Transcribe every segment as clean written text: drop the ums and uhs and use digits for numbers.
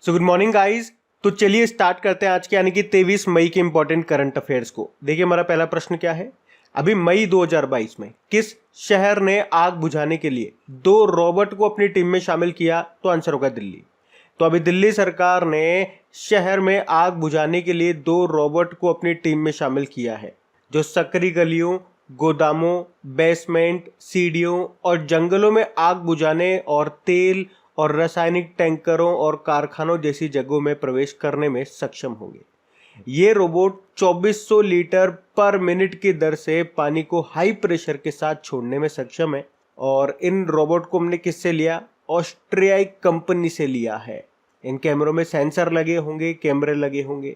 So good morning guys. तो चलिए start करते हैं आज के यानी कि 23 मई के इंपॉर्टेंट करंट अफेयर्स को। देखिए हमारा पहला प्रश्न क्या है। अभी मई 2022 में किस शहर ने आग बुझाने के लिए 2 रोबोट को अपनी टीम में शामिल किया? तो आंसर होगा दिल्ली। तो अभी दिल्ली सरकार ने शहर में आग बुझाने के लिए 2 रोबोट को अपनी टीम में शामिल किया है, जो सकरी गलियों, गोदामों, बेसमेंट, सीढ़ियों और जंगलों में आग बुझाने और तेल और रासायनिक टैंकरों और कारखानों जैसी जगहों में प्रवेश करने में सक्षम होंगे। ये रोबोट 2400 लीटर पर मिनट की दर से पानी को हाई प्रेशर के साथ छोड़ने में सक्षम है। और इन रोबोट को हमने किससे लिया? ऑस्ट्रियाई कंपनी से लिया है। इन कैमरों में सेंसर लगे होंगे, कैमरे लगे होंगे।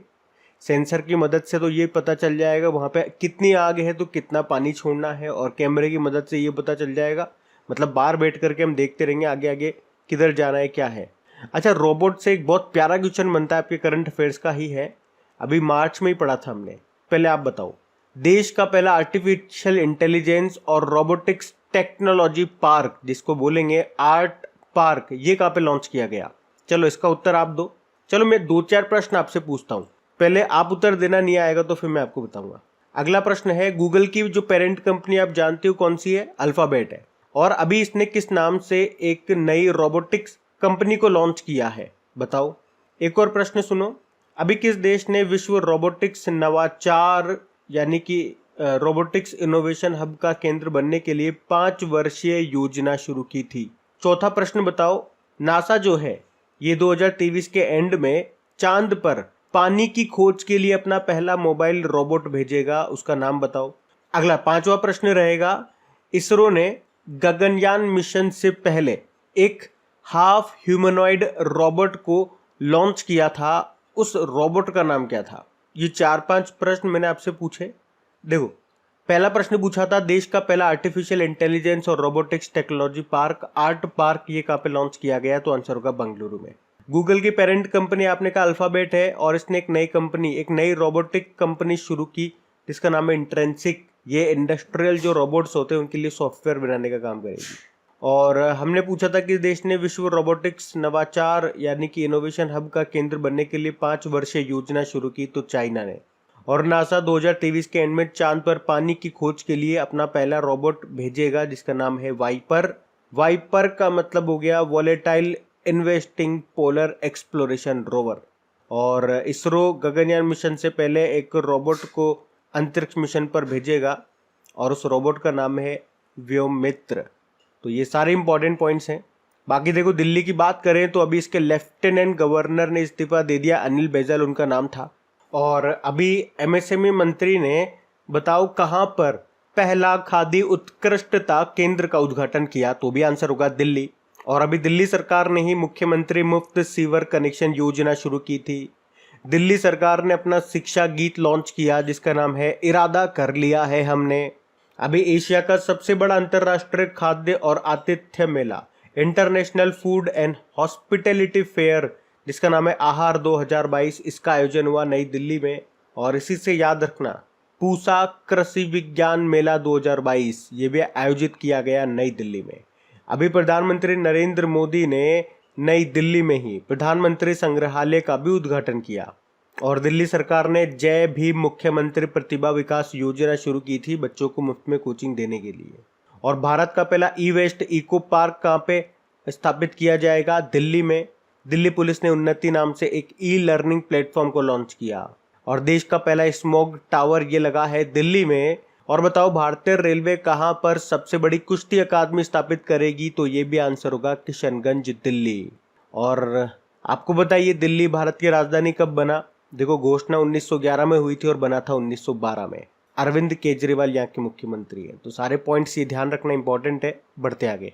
सेंसर की मदद से तो ये पता चल जाएगा वहाँ पे कितनी आग है तो कितना पानी छोड़ना है, और कैमरे की मदद से ये पता चल जाएगा, मतलब बाहर बैठ करके हम देखते रहेंगे आगे आगे किधर जाना है, क्या है। अच्छा, रोबोट से एक बहुत प्यारा क्वेश्चन बनता है, आपके करंट अफेयर्स का ही है, अभी मार्च में ही पढ़ा था हमने। पहले आप बताओ, देश का पहला आर्टिफिशियल इंटेलिजेंस और रोबोटिक्स टेक्नोलॉजी पार्क, जिसको बोलेंगे आर्ट पार्क, ये कहाँ पे लॉन्च किया गया? चलो इसका उत्तर आप दो। चलो मैं 2-4 प्रश्न आपसे पूछता हूँ, पहले आप उत्तर देना, नहीं आएगा तो फिर मैं आपको बताऊंगा। अगला प्रश्न है, गूगल की जो पेरेंट कंपनी आप जानते हो कौन सी है? अल्फाबेट है। और अभी इसने किस नाम से एक नई रोबोटिक्स कंपनी को लॉन्च किया है? बताओ। एक और प्रश्न सुनो, अभी किस देश ने विश्व रोबोटिक्स नवाचार यानी कि रोबोटिक्स इनोवेशन हब का केंद्र बनने के लिए 5 वर्षीय योजना शुरू की थी? चौथा प्रश्न बताओ, नासा जो है ये 2023 के एंड में चांद पर पानी की खोज के लिए अपना पहला मोबाइल रोबोट भेजेगा, उसका नाम बताओ। अगला 5वां प्रश्न रहेगा, इसरो ने गगनयान मिशन से पहले एक हाफ ह्यूमनॉइड रोबोट को लॉन्च किया था, उस रोबोट का नाम क्या था? ये 4-5 प्रश्न मैंने आपसे पूछे। देखो, पहला प्रश्न पूछा था देश का पहला आर्टिफिशियल इंटेलिजेंस और robotics technology park art park, ये कहाँ पे लॉन्च किया गया? तो आंसर होगा बेंगलुरु में। गूगल की पेरेंट कंपनी आपने कहा अल्फाबेट है, और इसने एक नई रोबोटिक कंपनी शुरू की जिसका नाम है इंट्रेंसिक। ये इंडस्ट्रियल जो रोबोट्स होते हैं उनके लिए सॉफ्टवेयर बनाने का काम करेगी। और हमने पूछा था कि देश ने विश्व रोबोटिक्स नवाचार यानी कि इनोवेशन हब का केंद्र बनने के लिए 5 वर्षीय योजना शुरू की, तो चाइना ने। और नासा 2023 के एंड में चांद पर पानी की खोज के लिए अपना पहला रोबोट भेजेगा जिसका नाम है वाइपर। वाइपर का मतलब हो गया volatile investing polar exploration rover. और इसरो गगनयान मिशन से पहले एक रोबोट को अंतरिक्ष मिशन पर भेजेगा और उस रोबोट का नाम है व्योममित्र। तो ये सारे इंपॉर्टेंट पॉइंट्स हैं। बाकी देखो, दिल्ली की बात करें तो अभी इसके लेफ्टिनेंट गवर्नर ने इस्तीफा दे दिया, अनिल बैजल उनका नाम था। और अभी एमएसएमई मंत्री ने बताओ कहां पर पहला खादी उत्कृष्टता केंद्र का उद्घाटन किया? तो भी आंसर होगा दिल्ली। और अभी दिल्ली सरकार ने ही मुख्यमंत्री मुफ्त सीवर कनेक्शन योजना शुरू की थी। दिल्ली सरकार ने अपना शिक्षा गीत लॉन्च किया जिसका नाम है इरादा कर लिया है हमने। अभी एशिया का सबसे बड़ा अंतर्राष्ट्रीय खाद्य और आतिथ्य मेला international food and hospitality fair जिसका नाम है आहार 2022, इसका आयोजन हुआ नई दिल्ली में। और इसी से याद रखना, पूसा कृषि विज्ञान मेला 2022 ये भी आयोजित किया गया नई दिल्ली में। अभी प्रधानमंत्री नरेंद्र मोदी ने नई दिल्ली में ही प्रधानमंत्री संग्रहालय का भी उद्घाटन किया। और दिल्ली सरकार ने जय भीम मुख्यमंत्री प्रतिभा विकास योजना शुरू की थी बच्चों को मुफ्त में कोचिंग देने के लिए। और भारत का पहला ई वेस्ट इको पार्क कहाँ पे स्थापित किया जाएगा? दिल्ली में। दिल्ली पुलिस ने उन्नति नाम से एक ई लर्निंग प्लेटफॉर्म को लॉन्च किया। और देश का पहला स्मोक टावर ये लगा है दिल्ली में। और बताओ, भारतीय रेलवे कहां पर सबसे बड़ी कुश्ती अकादमी स्थापित करेगी? तो ये भी आंसर होगा किशनगंज, दिल्ली। और आपको बताइए, दिल्ली भारत की राजधानी कब बना? देखो, घोषणा 1911 में हुई थी और बना था 1912 में। अरविंद केजरीवाल यहाँ के मुख्यमंत्री है। तो सारे पॉइंट्स ये ध्यान रखना इंपॉर्टेंट है। बढ़ते आगे।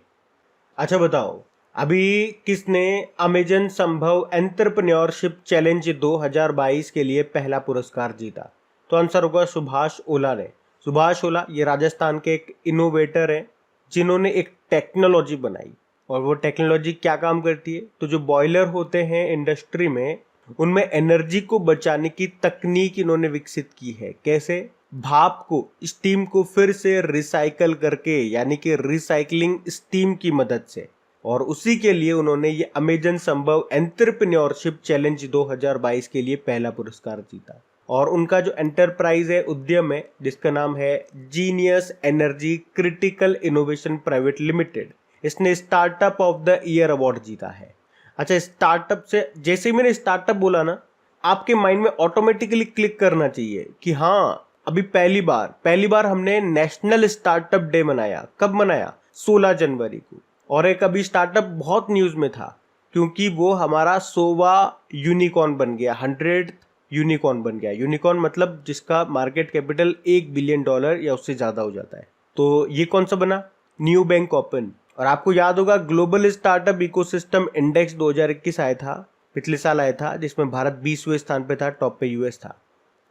अच्छा बताओ, अभी किसने अमेजन संभव एंटरप्रेन्योरशिप चैलेंज 2022 के लिए पहला पुरस्कार जीता? तो आंसर होगा सुभाष ओला ने। सुभाष ओला ये राजस्थान के एक इनोवेटर हैं जिन्होंने एक टेक्नोलॉजी बनाई। और वो टेक्नोलॉजी क्या काम करती है? तो जो बॉयलर होते हैं इंडस्ट्री में, उनमें एनर्जी को बचाने की तकनीक इन्होंने विकसित की है। कैसे? भाप को, स्टीम को फिर से रिसाइकल करके, यानी कि रिसाइकलिंग स्टीम की मदद से और उसी के लिए उन्होंने ये अमेजन संभव एंटरप्रेन्योरशिप चैलेंज 2022 के लिए पहला पुरस्कार जीता। और उनका जो एंटरप्राइज है, उद्यम है, जिसका नाम है genius energy critical innovation private limited, इसने startup of the year award जीता है। अच्छा, स्टार्टअप से जैसे ही मैंने स्टार्टअप बोला ना, आपके माइंड में ऑटोमेटिकली क्लिक करना चाहिए कि हाँ, अभी पहली बार हमने नेशनल स्टार्टअप डे मनाया। कब मनाया? 16 जनवरी को। और एक अभी स्टार्टअप बहुत न्यूज में था क्योंकि वो हमारा 100वां यूनिकॉर्न बन गया, 100th यूनिकॉर्न बन गया। यूनिकॉर्न मतलब जिसका मार्केट कैपिटल $1 बिलियन या उससे ज्यादा हो जाता है। तो ये कौन सा बना? New bank open. और आपको याद होगा ग्लोबल स्टार्टअप इकोसिस्टम इंडेक्स 2021 आया था, पिछले साल आया था, जिसमें भारत 20वें स्थान पे था, टॉप पे यूएस था।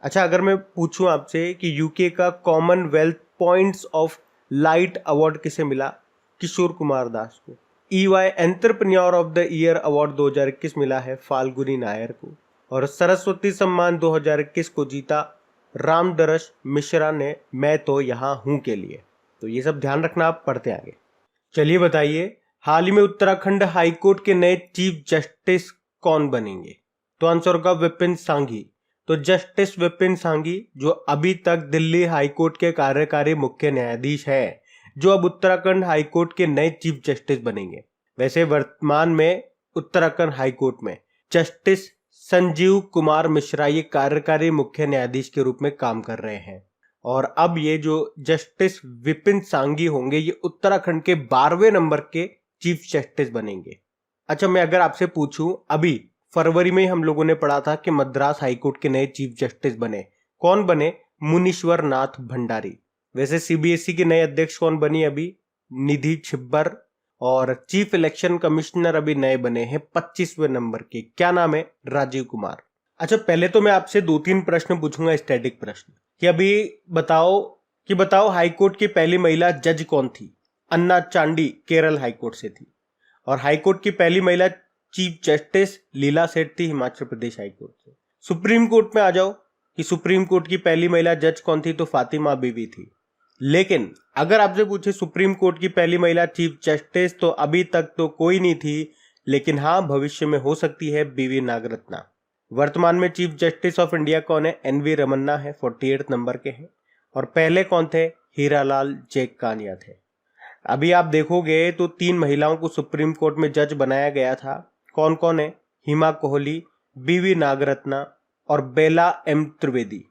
अच्छा, अगर मैं पूछूं आपसे कि यूके का Commonwealth points of light award किसे मिला? किशोर कुमार दास को। EY entrepreneur of the year award 2021 मिला है फाल्गुनी नायर को। और सरस्वती सम्मान 2021 को जीता रामदरस मिश्रा ने मैं तो यहाँ हूं के लिए। तो ये सब ध्यान रखना, आप पढ़ते आगे। चलिए बताइए, हाल ही में उत्तराखंड हाईकोर्ट के नए चीफ जस्टिस कौन बनेंगे? तो आंसर होगा विपिन सांघी। तो जस्टिस विपिन सांघी, जो अभी तक दिल्ली हाईकोर्ट के कार्यकारी मुख्य न्यायाधीश है, जो अब उत्तराखंड हाईकोर्ट के नए चीफ जस्टिस बनेंगे। वैसे वर्तमान में उत्तराखंड हाईकोर्ट में जस्टिस संजीव कुमार मिश्रा ये कार्यकारी मुख्य न्यायाधीश के रूप में काम कर रहे हैं। और अब ये जो जस्टिस विपिन सांघी होंगे, ये उत्तराखंड के 12वें नंबर के चीफ जस्टिस बनेंगे। अच्छा, मैं अगर आपसे पूछूं, अभी फरवरी में हम लोगों ने पढ़ा था कि मद्रास हाईकोर्ट के नए चीफ जस्टिस बने। कौन बने? मुनीश्वर नाथ भंडारी। वैसे सीबीएसई के नए अध्यक्ष कौन बनी? अभी निधि छिब्बर। और चीफ इलेक्शन कमिश्नर अभी नए बने हैं 25वें नंबर के। क्या नाम है? राजीव कुमार। अच्छा, पहले तो मैं आपसे 2-3 प्रश्न पूछूंगा, स्टैटिक प्रश्न, कि अभी बताओ हाईकोर्ट की पहली महिला जज कौन थी? अन्ना चांडी केरल हाईकोर्ट से थी। और हाईकोर्ट की पहली महिला चीफ जस्टिस लीला सेठ थी, हिमाचल प्रदेश हाईकोर्ट से। सुप्रीम कोर्ट में आ जाओ कि सुप्रीम कोर्ट की पहली महिला जज कौन थी? तो फातिमा बीवी थी। लेकिन अगर आपसे पूछे सुप्रीम कोर्ट की पहली महिला चीफ जस्टिस, तो अभी तक तो कोई नहीं थी, लेकिन हाँ, भविष्य में हो सकती है बीवी नागरत्ना। वर्तमान में चीफ जस्टिस ऑफ इंडिया कौन है? NV रमन्ना है, 48 नंबर के हैं। और पहले कौन थे? हीरालाल जेककानिया थे। अभी आप देखोगे तो 3 महिलाओं को सुप्रीम कोर्ट में जज बनाया गया था। कौन कौन है? हिमा कोहली, बीवी नागरत्ना और बेला M त्रिवेदी।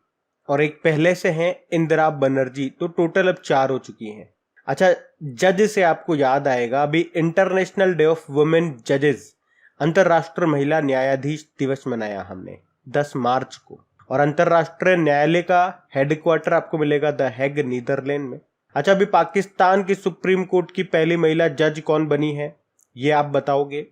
और एक पहले से हैं इंदिरा बनर्जी। तो टोटल अब 4 हो चुकी हैं। अच्छा, जज से आपको याद आएगा, अभी इंटरनेशनल डे ऑफ वुमेन जजेस, अंतरराष्ट्रीय महिला न्यायाधीश दिवस मनाया हमने 10 मार्च को। और अंतरराष्ट्रीय न्यायालय का हेडक्वार्टर आपको मिलेगा द हेग, नीदरलैंड में। अच्छा, अभी पाकिस्तान की सुप्रीम कोर्ट की पहली महिला जज कौन बनी है, ये आप बताओगे।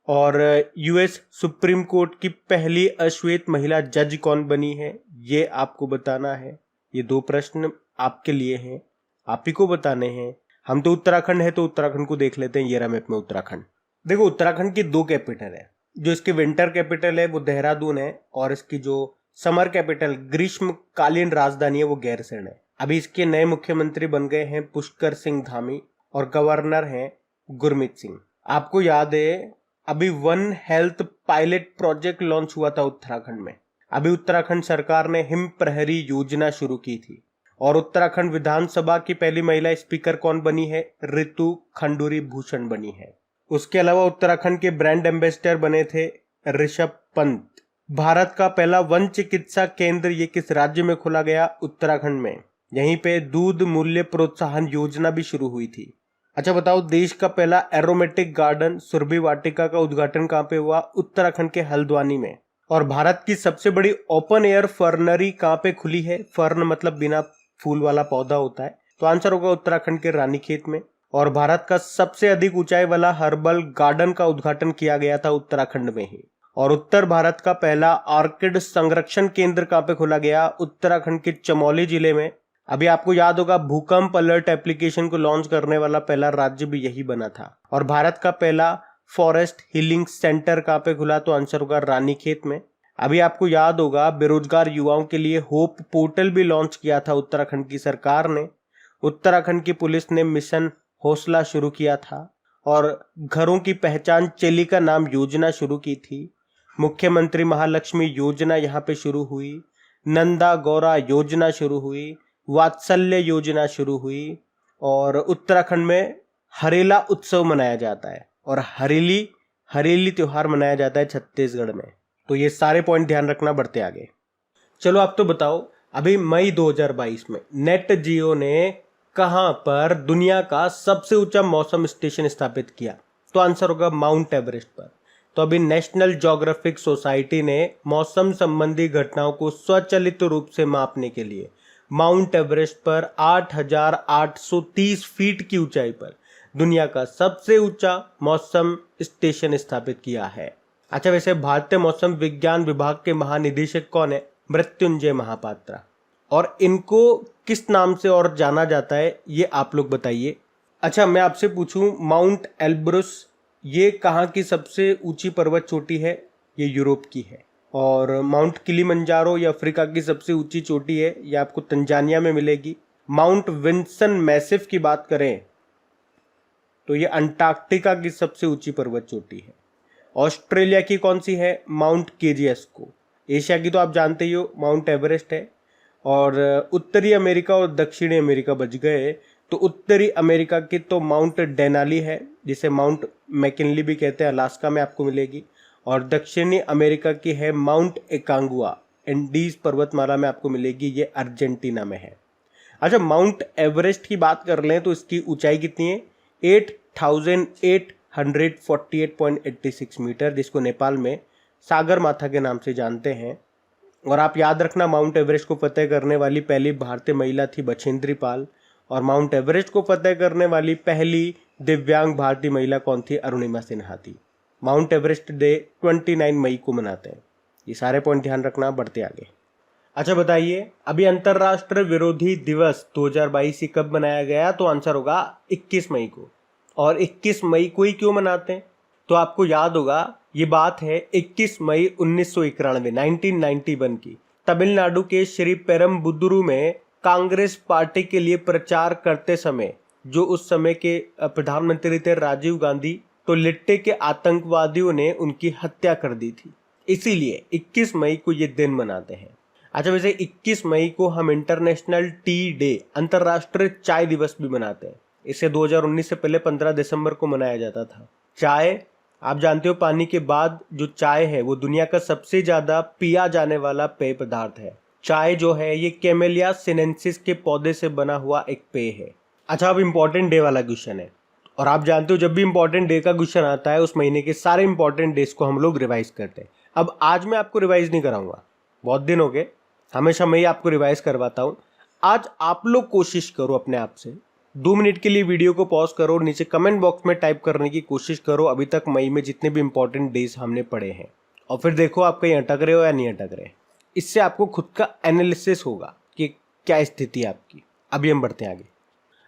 और यूएस सुप्रीम कोर्ट की पहली अश्वेत महिला जज कौन बनी है, ये आपको बताना है। ये 2 प्रश्न आपके लिए हैं, आप ही को बताने हैं। हम तो उत्तराखंड है तो उत्तराखंड को देख लेते हैं। ये रहा मैप में उत्तराखंड। देखो, उत्तराखंड की 2 कैपिटल है। जो इसके विंटर कैपिटल है वो देहरादून है, और इसकी जो समर कैपिटल, ग्रीष्मकालीन राजधानी है, वो गैरसैंण है। अभी इसके नए मुख्यमंत्री बन गए हैं पुष्कर सिंह धामी, और गवर्नर हैं गुरमीत सिंह। आपको याद है अभी one health pilot project launch हुआ था उत्तराखंड में। अभी उत्तराखंड सरकार ने हिम प्रहरी योजना शुरू की थी। और उत्तराखंड विधानसभा की पहली महिला स्पीकर कौन बनी है? ऋतु खंडूरी भूषण बनी है। उसके अलावा उत्तराखंड के ब्रांड एम्बेसडर बने थे ऋषभ पंत। भारत का पहला वन चिकित्सा केंद्र ये किस राज्य में खोला गया? उत्तराखंड में। यहीं पे दूध मूल्य प्रोत्साहन योजना भी शुरू हुई थी। अच्छा बताओ, देश का पहला एरोमेटिक गार्डन सुरभि वाटिका का उद्घाटन कहाँ पे हुआ? उत्तराखंड के हल्द्वानी में। और भारत की सबसे बड़ी ओपन एयर फर्नरी कहाँ पे खुली है? फर्न मतलब बिना फूल वाला पौधा होता है। तो आंसर होगा उत्तराखंड के रानीखेत में। और भारत का सबसे अधिक ऊंचाई वाला हर्बल गार्डन का उद्घाटन किया गया था उत्तराखंड में ही। और उत्तर भारत का पहला ऑर्किड संरक्षण केंद्र कहाँ पे खोला गया? उत्तराखंड के चमोली जिले में। अभी आपको याद होगा भूकंप अलर्ट एप्लीकेशन को लॉन्च करने वाला पहला राज्य भी यही बना था। और भारत का पहला फॉरेस्ट हीलिंग सेंटर कहाँ पे खुला? तो आंसर होगा रानीखेत में। अभी आपको याद होगा बेरोजगार युवाओं के लिए होप पोर्टल भी लॉन्च किया था उत्तराखंड की सरकार ने। उत्तराखंड की पुलिस ने मिशन हौसला शुरू किया था। और घरों की पहचान चेलिका नाम योजना शुरू की थी। मुख्यमंत्री महालक्ष्मी योजना यहाँ पे शुरू हुई। नंदा गौरा योजना शुरू हुई। वात्सल्य योजना शुरू हुई। और उत्तराखंड में हरेला उत्सव मनाया जाता है और हरेली त्योहार मनाया जाता है छत्तीसगढ़ में। तो ये सारे पॉइंट ध्यान रखना, बढ़ते आगे। चलो आप तो बताओ, अभी मई 2022 में नेट जियो ने कहां पर दुनिया का सबसे ऊंचा मौसम स्टेशन स्थापित किया? तो आंसर होगा माउंट एवरेस्ट पर। तो अभी नेशनल ज्योग्राफिक सोसाइटी ने मौसम संबंधी घटनाओं को स्वचालित रूप से मापने के लिए माउंट एवरेस्ट पर 8,830 फीट की ऊंचाई पर दुनिया का सबसे ऊंचा मौसम स्टेशन स्थापित किया है। अच्छा, वैसे भारतीय मौसम विज्ञान विभाग के महानिदेशक कौन है? मृत्युंजय महापात्रा। और इनको किस नाम से और जाना जाता है, ये आप लोग बताइए। अच्छा, मैं आपसे पूछूं, माउंट एल्ब्रुस ये कहाँ की सबसे ऊंची पर्वत चोटी है? ये यूरोप की है। और माउंट किलिमंजारो ये अफ्रीका की सबसे ऊंची चोटी है, ये आपको तंजानिया में मिलेगी। माउंट विंसन मैसिव की बात करें तो ये अंटार्कटिका की सबसे ऊंची पर्वत चोटी है। ऑस्ट्रेलिया की कौन सी है? माउंट केजिएस्को। एशिया की तो आप जानते ही हो, माउंट एवरेस्ट है। और उत्तरी अमेरिका और दक्षिणी अमेरिका बच गए, तो उत्तरी अमेरिका की तो माउंट डेनाली है, जिसे माउंट मैकिनली भी कहते हैं, अलास्का में आपको मिलेगी। और दक्षिणी अमेरिका की है माउंट एकांगुआ, एंडीज पर्वतमाला में आपको मिलेगी, ये अर्जेंटीना में है। अच्छा, माउंट एवरेस्ट की बात कर लें तो इसकी ऊंचाई कितनी है? 8,848.86 मीटर, जिसको नेपाल में सागर माथा के नाम से जानते हैं। और आप याद रखना, माउंट एवरेस्ट को फतेह करने वाली पहली भारतीय महिला थी बछेंद्री पाल। और माउंट एवरेस्ट को फतेह करने वाली पहली दिव्यांग भारतीय महिला कौन थी? अरुणिमा सिन्हा थी। माउंट एवरेस्ट डे 29 मई को मनाते हैं। ये सारे पॉइंट ध्यान रखना, बढ़ते आगे। अच्छा बताइए, अभी अंतर्राष्ट्रीय विरोधी दिवस 2022 कब मनाया गया? तो आंसर होगा 21 मई को। और 21 मई को ही क्यों मनाते हैं? तो आपको याद होगा, ये बात है 21 मई 1991 की। तमिलनाडु के श्री पेरम्बुदुरु में कांग्रेस पार्टी के लिए प्रचार करते समय जो उस समय के प्रधानमंत्री थे राजीव गांधी, तो लिट्टे के आतंकवादियों ने उनकी हत्या कर दी थी। इसीलिए 21 मई को ये दिन मनाते हैं। अच्छा, वैसे 21 मई को हम इंटरनेशनल टी डे, अंतर्राष्ट्रीय चाय दिवस भी मनाते हैं। इसे 2019 से पहले 15 दिसंबर को मनाया जाता था। चाय, आप जानते हो, पानी के बाद जो चाय है वो दुनिया का सबसे ज्यादा पिया जाने वाला पेय पदार्थ है। चाय जो है ये कैमेलिया सिनेंसिस के पौधे से बना हुआ एक पेय है। अच्छा, अब इंपॉर्टेंट डे वाला क्वेश्चन है। और आप जानते हो, जब भी इंपॉर्टेंट डे का क्वेश्चन आता है उस महीने के सारे इंपॉर्टेंट डेज को हम लोग रिवाइज करते हैं। अब आज मैं आपको रिवाइज नहीं कराऊंगा, बहुत दिन हो गए, हमेशा मैं ही आपको रिवाइज करवाता हूँ। आज आप लोग कोशिश करो अपने आप से, 2 मिनट के लिए वीडियो को पॉज करो और नीचे कमेंट बॉक्स में टाइप करने की कोशिश करो अभी तक मई में जितने भी इंपॉर्टेंट डेज हमने पढ़े हैं, और फिर देखो आप कहीं अटक रहे हो या नहीं अटक रहे। इससे आपको खुद का एनालिसिस होगा कि क्या स्थिति है आपकी। अभी हम बढ़ते हैं आगे।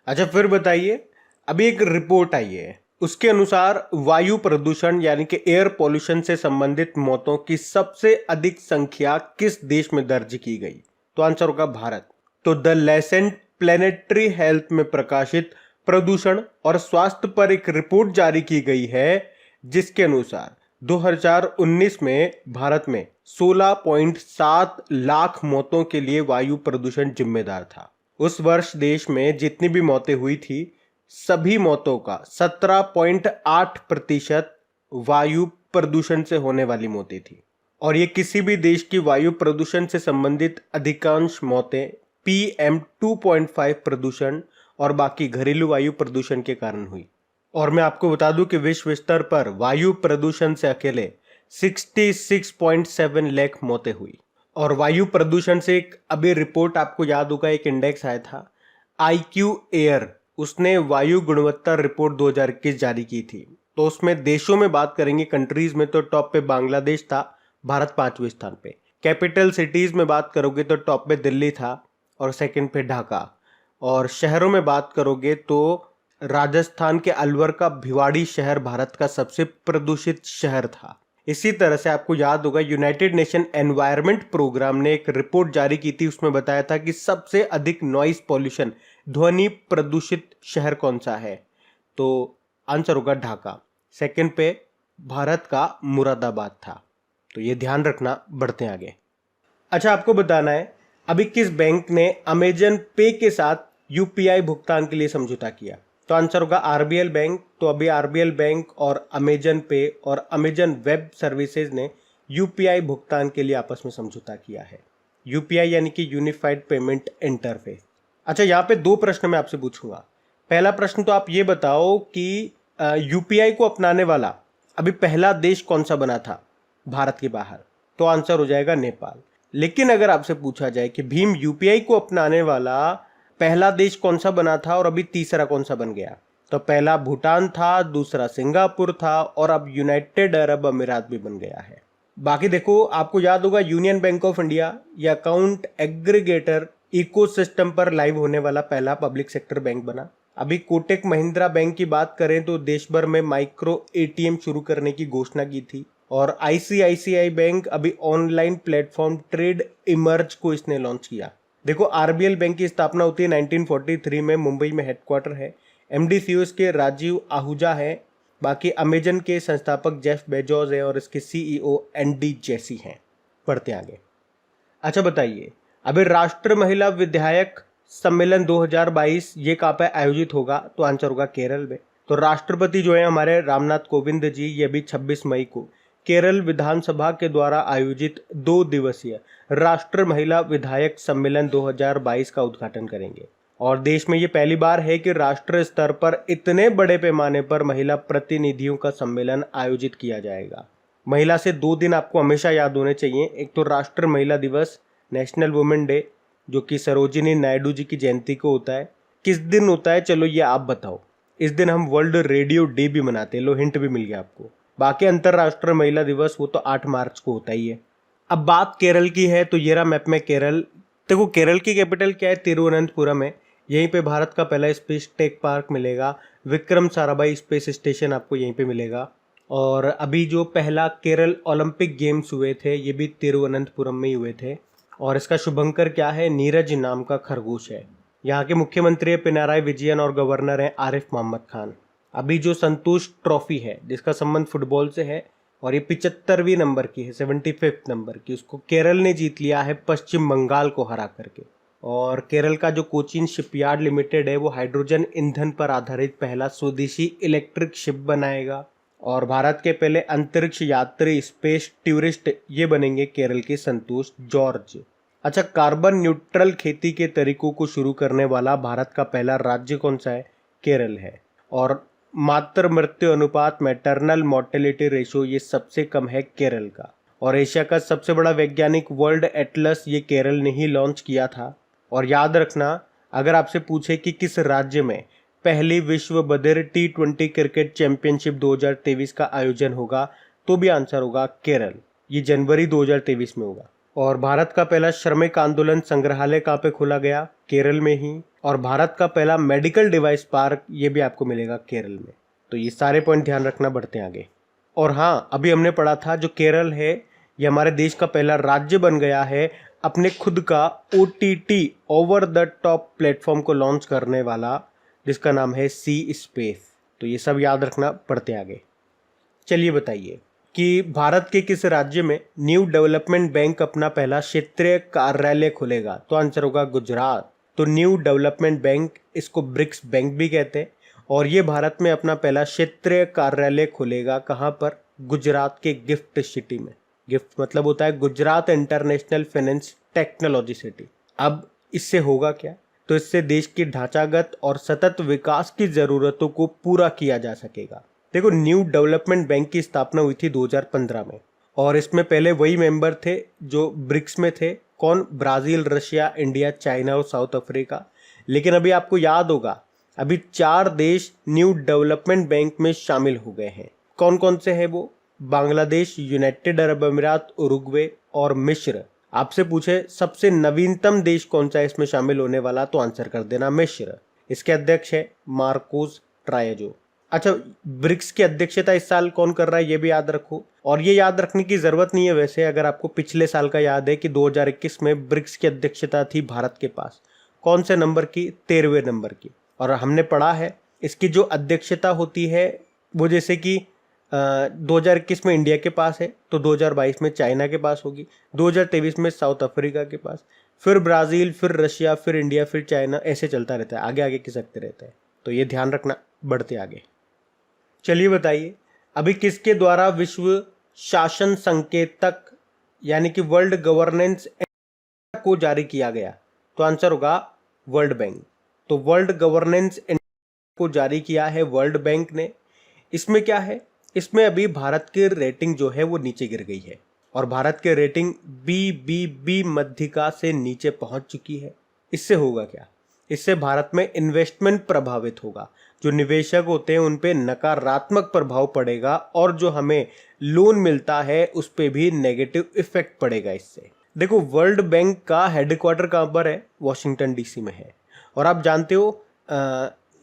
अच्छा, फिर बताइए, अभी एक रिपोर्ट आई है, उसके अनुसार वायु प्रदूषण यानी कि एयर पॉल्यूशन से संबंधित मौतों की सबसे अधिक संख्या किस देश में दर्ज की गई? तो आंसर होगा भारत। तो द लेसेंट प्लेनेटरी हेल्थ में प्रकाशित प्रदूषण और स्वास्थ्य पर एक रिपोर्ट जारी की गई है, जिसके अनुसार 2019 में भारत में 16.7 लाख मौतों के लिए वायु प्रदूषण जिम्मेदार था। उस वर्ष देश में जितनी भी मौतें हुई थी, सभी मौतों का 17.8% वायु प्रदूषण से होने वाली मौतें थी। और ये किसी भी देश की वायु प्रदूषण से संबंधित अधिकांश मौतें PM 2.5 प्रदूषण और बाकी घरेलू वायु प्रदूषण के कारण हुई। और मैं आपको बता दूं कि विश्व स्तर पर वायु प्रदूषण से अकेले 66.7 लाख मौतें हुई। और वायु प्रदूषण से एक अभी रिपोर्ट आपको याद होगा, एक इंडेक्स आया था IQ एयर, उसने वायु गुणवत्ता रिपोर्ट 2021 जारी की थी। तो उसमें देशों में बात करेंगे, कंट्रीज में, तो टॉप पे बांग्लादेश था, भारत 5वें स्थान पे। कैपिटल सिटीज में बात करोगे तो टॉप पे दिल्ली था और सेकंड पे ढाका। और शहरों में बात करोगे तो राजस्थान के अलवर का भिवाड़ी शहर भारत का सबसे प्रदूषित शहर था। इसी तरह से आपको याद होगा, यूनाइटेड नेशन एनवायरनमेंट प्रोग्राम ने एक रिपोर्ट जारी की थी, उसमें बताया था कि सबसे अधिक नॉइस पॉल्यूशन, ध्वनि प्रदूषित शहर कौन सा है? तो आंसर होगा ढाका। सेकंड पे भारत का मुरादाबाद था। तो ये ध्यान रखना, बढ़ते हैं आगे। अच्छा, आपको बताना है अभी किस बैंक ने अमेजन पे के साथ यूपीआई भुगतान के लिए समझौता किया। तो आंसर होगा आरबीएल बैंक। तो अभी आरबीएल बैंक और अमेजन पे और अमेजन वेब सर्विसेज ने यूपीआई भुगतान के लिए आपस में समझौता किया है। यूपीआई यानी कि यूनिफाइड पेमेंट इंटरफेस। अच्छा, यहाँ पे दो प्रश्न मैं आपसे पूछूंगा। पहला प्रश्न तो आप ये बताओ कि यूपीआई को अपनाने वाला अभी पहला देश कौन सा बना था भारत के बाहर। तो आंसर हो जाएगा नेपाल। लेकिन अगर आपसे पूछा जाए कि भीम यूपीआई को अपनाने वाला पहला देश कौन सा बना था और अभी तीसरा कौन सा बन गया, तो पहला भूटान था, दूसरा सिंगापुर था और अब यूनाइटेड अरब अमीरात भी बन गया है। बाकी देखो, आपको याद होगा यूनियन बैंक ऑफ इंडिया या अकाउंट एग्रीगेटर इकोसिस्टम पर लाइव होने वाला पहला पब्लिक सेक्टर बैंक बना। अभी कोटक महिंद्रा बैंक की बात करें तो देश भर में माइक्रो एटीएम शुरू करने की घोषणा की थी। और आईसीआईसीआई बैंक अभी ऑनलाइन प्लेटफॉर्म ट्रेड इमर्ज को इसने लॉन्च किया। देखो, आरबीएल बैंक की स्थापना होती है 1943 में, मुंबई में हेडक्वार्टर है। एमडी सीईओ के राजीव आहूजा है। बाकी अमेजन के संस्थापक जेफ बेजोस है और इसके सीईओ एंडी जेसी हैं। पढ़ते आगे। अच्छा बताइए, अभी राष्ट्र महिला विधायक सम्मेलन 2022 ये कहाँ पे आयोजित होगा। तो आंसर होगा केरल में। तो राष्ट्रपति जो है हमारे रामनाथ कोविंद जी, ये भी 26 मई को केरल विधानसभा के द्वारा आयोजित 2 दिवसीय राष्ट्र महिला विधायक सम्मेलन 2022 का उद्घाटन करेंगे। और देश में ये पहली बार है कि राष्ट्र स्तर पर इतने बड़े पैमाने पर महिला प्रतिनिधियों का सम्मेलन आयोजित किया जाएगा। महिला से 2 दिन आपको हमेशा याद होने चाहिए। एक तो राष्ट्र महिला दिवस, नेशनल वुमेन डे, जो कि सरोजिनी नायडू जी की जयंती को होता है। किस दिन होता है, चलो ये आप बताओ। इस दिन हम वर्ल्ड रेडियो डे भी मनाते हैं। लो, हिंट भी मिल गया आपको। बाकी अंतर्राष्ट्रीय महिला दिवस वो तो 8 मार्च को होता ही है। अब बात केरल की है, तो ये रहा मैप में केरल। देखो, केरल की कैपिटल क्या है, तिरुवनंतपुरम है। यहीं पे भारत का पहला स्पेस टेक पार्क मिलेगा। विक्रम साराभाई स्पेस स्टेशन आपको यहीं पे मिलेगा। और अभी जो पहला केरल ओलंपिक गेम्स हुए थे ये भी तिरुवनंतपुरम में ही हुए थे। और इसका शुभंकर क्या है, नीरज नाम का खरगोश है। यहाँ के मुख्यमंत्री है पिनाराई विजयन और गवर्नर है आरिफ मोहम्मद खान। अभी जो संतोष ट्रॉफी है जिसका संबंध फुटबॉल से है और ये 75वीं नंबर की है, 75th नंबर की, उसको केरल ने जीत लिया है पश्चिम बंगाल को हरा करके। और केरल का जो कोचीन शिपयार्ड लिमिटेड है वो हाइड्रोजन ईंधन पर आधारित पहला स्वदेशी इलेक्ट्रिक शिप बनाएगा। और भारत के पहले अंतरिक्ष यात्री स्पेस टूरिस्ट ये बनेंगे केरल के संतोष जॉर्ज। अच्छा, कार्बन न्यूट्रल खेती के तरीकों को शुरू करने वाला भारत का पहला राज्य कौन सा है, केरल है। और मातृ मृत्यु अनुपात, मैटरनल मोर्टेलिटी रेशो, ये सबसे कम है केरल का। और एशिया का सबसे बड़ा वैज्ञानिक वर्ल्ड एटलस ये केरल ने ही लॉन्च किया था। और याद रखना, अगर आपसे पूछे कि किस राज्य में पहली विश्व बधिर T20 क्रिकेट चैंपियनशिप 2023 का आयोजन होगा, तो भी आंसर होगा केरल। ये जनवरी 2023 में होगा। और भारत का पहला श्रमिक आंदोलन संग्रहालय कहाँ पे खोला गया, केरल में ही। और भारत का पहला मेडिकल डिवाइस पार्क ये भी आपको मिलेगा केरल में। तो ये सारे पॉइंट ध्यान रखना, बढ़ते हैं आगे। और हाँ, अभी हमने पढ़ा था जो केरल है ये हमारे देश का पहला राज्य बन गया है अपने खुद का OTT over the top platform को लॉन्च करने वाला, जिसका नाम है सी स्पेस। तो ये सब याद रखना, पढ़ते आगे। चलिए बताइए कि भारत के किस राज्य में न्यू डेवलपमेंट बैंक अपना पहला क्षेत्रीय कार्यालय खोलेगा। तो आंसर होगा गुजरात। तो न्यू डेवलपमेंट बैंक, इसको ब्रिक्स बैंक भी कहते हैं। और ये भारत में अपना पहला क्षेत्रीय कार्यालय खोलेगा कहाँ पर, गुजरात के गिफ्ट सिटी में। गिफ्ट मतलब होता है Gujarat international finance technology city. अब इससे होगा क्या, तो इससे देश की ढांचागत और सतत विकास की जरूरतों को पूरा किया जा सकेगा। देखो, न्यू डेवलपमेंट बैंक की स्थापना हुई थी 2015 में। और इसमें पहले वही मेंबर थे जो ब्रिक्स में थे। कौन, ब्राजील, रशिया, इंडिया, चाइना और साउथ अफ्रीका। लेकिन अभी आपको याद होगा अभी 4 देश न्यू डेवलपमेंट बैंक में शामिल हो गए हैं। कौन कौन से हैं वो, बांग्लादेश, यूनाइटेड अरब अमीरात, उरुग्वे और मिस्र। आपसे पूछे सबसे नवीनतम देश कौन सा है इसमें शामिल होने वाला, तो आंसर कर देना मिस्र। इसके अध्यक्ष है मार्कोस ट्रायजो। अच्छा, ब्रिक्स की अध्यक्षता इस साल कौन कर रहा है ये भी याद रखो। और ये याद रखने की जरूरत नहीं है वैसे, अगर आपको पिछले साल का याद है कि 2021 में ब्रिक्स की अध्यक्षता थी भारत के पास। कौन से नंबर की, 13वें नंबर की। और हमने पढ़ा है इसकी जो अध्यक्षता होती है वो जैसे कि 2021 में इंडिया के पास है, तो 2022 में चाइना के पास होगी, 2023 में साउथ अफ्रीका के पास, फिर ब्राज़ील, फिर रशिया, फिर इंडिया, फिर चाइना, ऐसे चलता रहता है, आगे आगे खिसकते रहता है। तो ये ध्यान रखना। बढ़ते आगे। चलिए बताइए, अभी किसके द्वारा विश्व शासन संकेतक यानी कि वर्ल्ड गवर्नेंस को जारी किया गया? तो आंसर होगा वर्ल्ड बैंक। तो वर्ल्ड गवर्नेंस को जारी किया है वर्ल्ड बैंक ने। इसमें क्या है, इसमें अभी भारत की रेटिंग जो है वो नीचे गिर गई है और भारत की रेटिंग BBB मध्यिका से नीचे पहुंच चुकी है। इससे होगा क्या? इससे भारत में इन्वेस्टमेंट प्रभावित होगा, जो निवेशक होते हैं उन पे नकारात्मक प्रभाव पड़ेगा और जो हमें लोन मिलता है उस पे भी नेगेटिव इफेक्ट पड़ेगा इससे। देखो, वर्ल्ड बैंक का हेडक्वार्टर कहाँ पर है? वॉशिंगटन DC में है। और आप जानते हो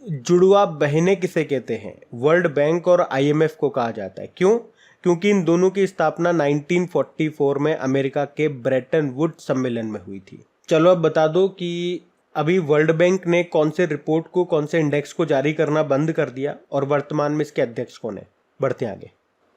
जुड़वा बहनें किसे कहते हैं? वर्ल्ड बैंक और IMF को कहा जाता है। क्यों? क्योंकि इन दोनों की स्थापना 1944 में अमेरिका के ब्रेटन वुड सम्मेलन में हुई थी। चलो अब बता दो कि अभी वर्ल्ड बैंक ने कौन से रिपोर्ट को, कौन से इंडेक्स को जारी करना बंद कर दिया और वर्तमान में इसके अध्यक्ष कौन है? बढ़ते आगे।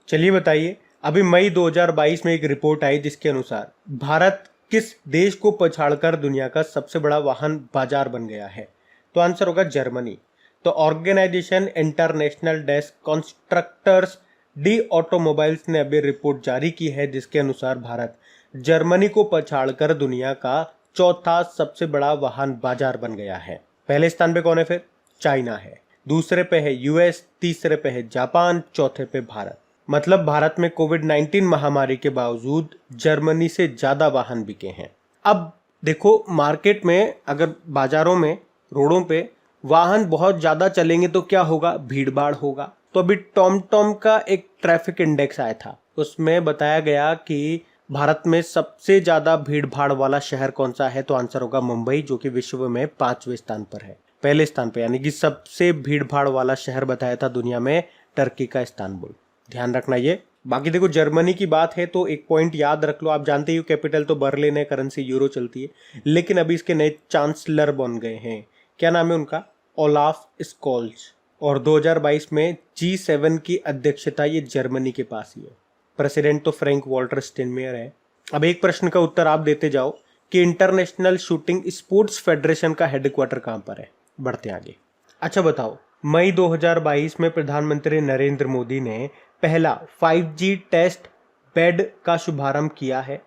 चलिए बताइए, अभी मई 2022 में एक रिपोर्ट आई जिसके अनुसार भारत किस देश को पछाड़कर दुनिया का सबसे बड़ा वाहन बाजार बन गया है? तो आंसर होगा जर्मनी। तो organisation international des constructors de automobiles ने अभी रिपोर्ट जारी की है जिसके अनुसार भारत जर्मनी को पछाड़कर दुनिया का चौथा सबसे बड़ा वाहन बाजार बन गया है। पहले स्थान पे कौन है? फिर चाइना है, दूसरे पे है US, तीसरे पे है जापान, चौथे पे भारत। मतलब भारत में कोविड-19 महामारी के बावजूद जर्मनी से ज्यादा वाहन बिके हैं। अब देखो, मार्केट में अगर बाजारों में, रोडों पे वाहन बहुत ज्यादा चलेंगे तो क्या होगा? भीड़ भाड़ होगा। तो अभी टॉम का एक ट्रैफिक इंडेक्स आया था, उसमें बताया गया कि भारत में सबसे ज्यादा भीड़ भाड़ वाला शहर कौन सा है? तो आंसर होगा मुंबई, जो कि विश्व में 5वें स्थान पर है। पहले स्थान पे यानी कि सबसे भीड़ भाड़ वाला शहर बताया था दुनिया में टर्की का इस्तांबुल। ध्यान रखना ये। बाकी देखो, जर्मनी की बात है तो एक पॉइंट याद रख लो, आप जानते ही हो कैपिटल तो बर्लिन है, करेंसी यूरो चलती है, लेकिन अभी इसके नए चांसलर बन गए हैं। क्या नाम है उनका? Olaf Scholz. और 2022 में G7 की अध्यक्षता ये जर्मनी के पास ही है। प्रेसिडेंट तो फ्रैंक वॉल्टर स्टेनमेयर है। अब एक प्रश्न का उत्तर आप देते जाओ कि इंटरनेशनल शूटिंग स्पोर्ट्स फेडरेशन का हेडक्वार्टर कहां पर है? बढ़ते आगे। अच्छा बताओ, मई 2022 में प्रधानमंत्री नरेंद्र मोदी ने पहला 5G टेस्ट बेड का शुभारंभ किया है।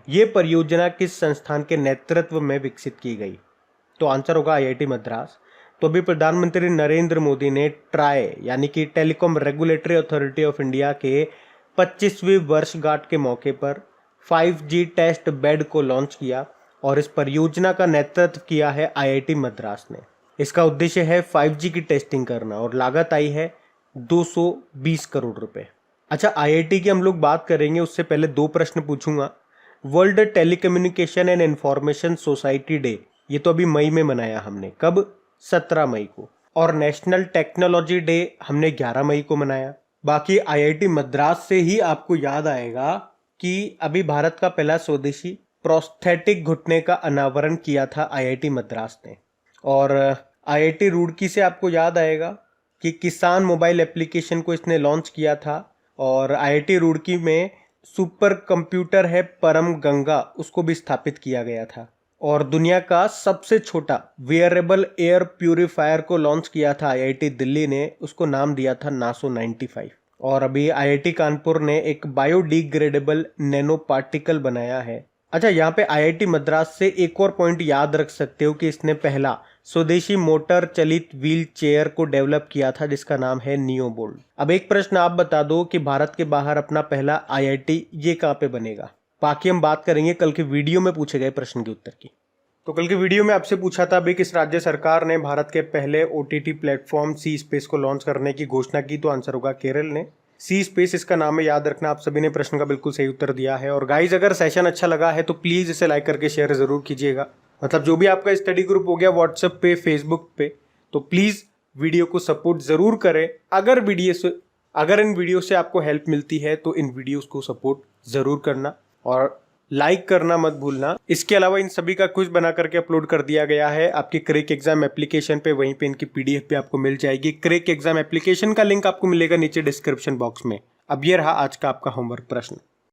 ये परियोजना किस संस्थान के नेतृत्व में विकसित की गई? तो आंसर होगा IIT मद्रास। तो अभी प्रधानमंत्री नरेंद्र मोदी ने ट्राई यानी कि telecom regulatory authority of India के 25वीं वर्षगांठ के मौके पर 5G टेस्ट बेड को लॉन्च किया और इस परियोजना का नेतृत्व किया है IIT मद्रास ने। इसका उद्देश्य है 5G की टेस्टिंग करना और लागत आई है 220 करोड़ रुपए। अच्छा, IIT की हम लोग बात करेंगे, उससे पहले दो प्रश्न पूछूंगा। World telecommunication and information society day, ये तो अभी मई में मनाया हमने। कब? 17 मई को। और नेशनल टेक्नोलॉजी डे हमने 11 मई को मनाया। बाकी IIT मद्रास से ही आपको याद आएगा कि अभी भारत का पहला स्वदेशी प्रोस्थेटिक घुटने का अनावरण किया था IIT मद्रास ने। और IIT रुड़की से आपको याद आएगा कि किसान मोबाइल एप्लीकेशन को इसने लॉन्च किया था। और IIT रुड़की में सुपर कंप्यूटर है परम गंगा, उसको भी स्थापित किया गया था। और दुनिया का सबसे छोटा वेयरेबल एयर प्यूरिफायर को लॉन्च किया था IIT दिल्ली ने, उसको नाम दिया था नासो 95। और अभी IIT कानपुर ने एक बायोडिग्रेडेबल नैनो पार्टिकल बनाया है। अच्छा, यहाँ पे IIT मद्रास से एक और पॉइंट याद रख सकते हो कि इसने पहला स्वदेशी मोटर चलित व्हील चेयर को डेवलप किया था जिसका नाम है नियोबोल्ट। अब एक प्रश्न आप बता दो कि भारत के बाहर अपना पहला IIT ये कहाँ पे बनेगा? बाकी हम बात करेंगे कल के वीडियो में पूछे गए प्रश्न के उत्तर की। तो कल के वीडियो में आपसे पूछा था अभी किस राज्य सरकार ने भारत के पहले OTT प्लेटफॉर्म सी स्पेस को लॉन्च करने की घोषणा की? तो आंसर होगा केरल ने। सी स्पेस इसका नाम है, याद रखना। आप सभी ने प्रश्न का बिल्कुल सही उत्तर दिया है। और गाइज, अगर सेशन अच्छा लगा है तो प्लीज इसे लाइक करके शेयर जरूर कीजिएगा। मतलब जो भी आपका स्टडी ग्रुप हो गया व्हाट्सएप पे, फेसबुक पे, तो प्लीज वीडियो को सपोर्ट जरूर करें। अगर इन वीडियो से आपको हेल्प मिलती है तो इन वीडियोस को सपोर्ट जरूर करना। और लाइक करना मत भूलना। इसके अलावा इन सभी का क्विज बना करके अपलोड कर दिया गया है आपके क्रैक एग्जाम एप्लीकेशन पे, वहीं पे इनकी पीडीएफ भी आपको मिल जाएगी। क्रैक एग्जाम एप्लीकेशन का लिंक आपको मिलेगा नीचे डिस्क्रिप्शन बॉक्स में। अब ये रहा आज का आपका होमवर्क प्रश्न।